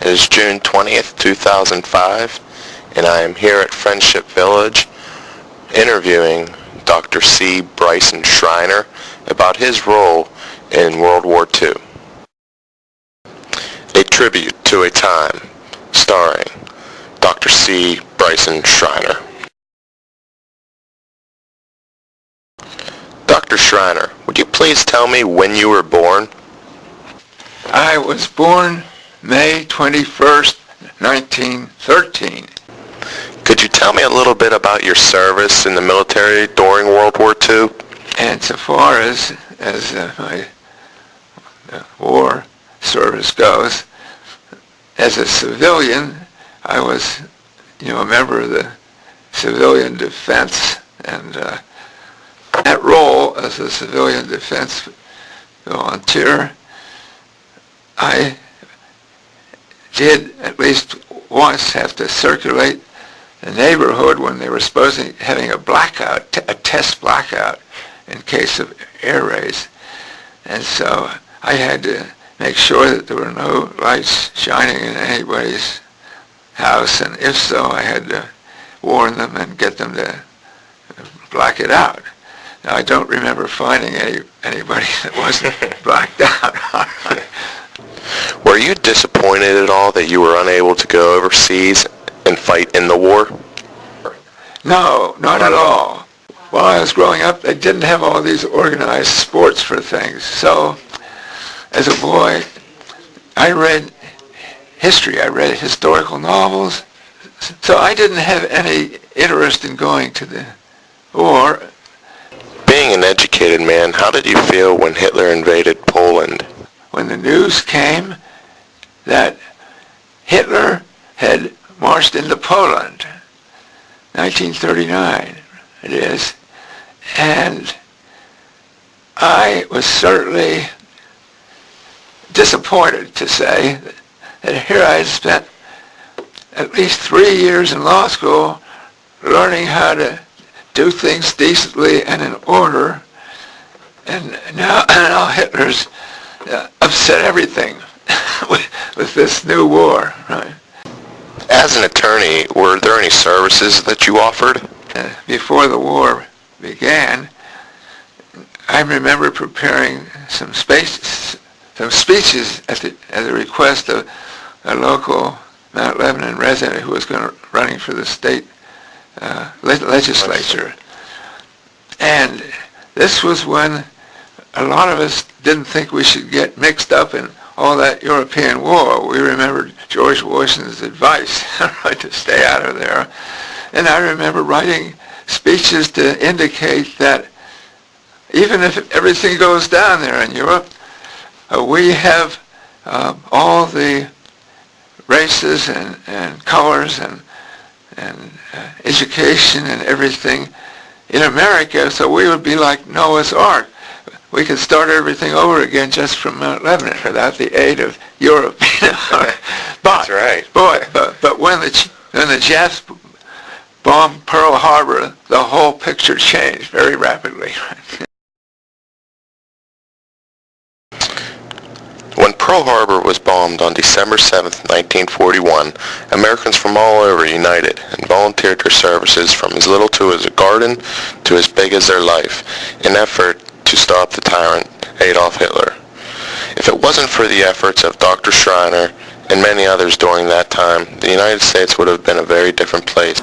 It is June 20th, 2005, and I am here at Friendship Village interviewing Dr. C. Bryson Schreiner about his role in World War II. A tribute to a time, starring Dr. C. Bryson Schreiner. Dr. Schreiner, would you please tell me when you were born? I was born May 21st, 1913. Could you tell me a little bit about your service in the military during World War II? And so far as my war service goes, as a civilian, I was, a member of the civilian defense, and that role as a civilian defense volunteer, I did at least once have to circulate the neighborhood when they were supposedly having a blackout, a test blackout in case of air raids. And so I had to make sure that there were no lights shining in anybody's house, and if so, I had to warn them and get them to black it out. Now, I don't remember finding anybody that wasn't blacked out. Were you disappointed at all that you were unable to go overseas and fight in the war? No, not at all. While I was growing up, they didn't have all these organized sports for things. So, as a boy, I read history. I read historical novels. So I didn't have any interest in going to the war. Being an educated man, how did you feel when Hitler invaded Poland? When the news came that Hitler had marched into Poland, 1939 it is, and I was certainly disappointed, to say, that here I had spent at least 3 years in law school learning how to do things decently and in order, and now Hitler's upset everything with this new war. Right? As an attorney, were there any services that you offered? Before the war began, I remember preparing some speeches at the request of a local Mount Lebanon resident who was running for the state legislature. And this was when a lot of us didn't think we should get mixed up in all that European war. We remembered George Washington's advice to stay out of there. And I remember writing speeches to indicate that even if everything goes down there in Europe, we have all the races and colors and education and everything in America, so we would be like Noah's Ark. We could start everything over again just from Mount Lebanon without the aid of Europe. That's right. But when the Japs bombed Pearl Harbor, the whole picture changed very rapidly. When Pearl Harbor was bombed on December 7th, 1941, Americans from all over united and volunteered their services from as little to as a garden to as big as their life in effort to stop the tyrant Adolf Hitler. If it wasn't for the efforts of Dr. Schreiner and many others during that time, the United States would have been a very different place.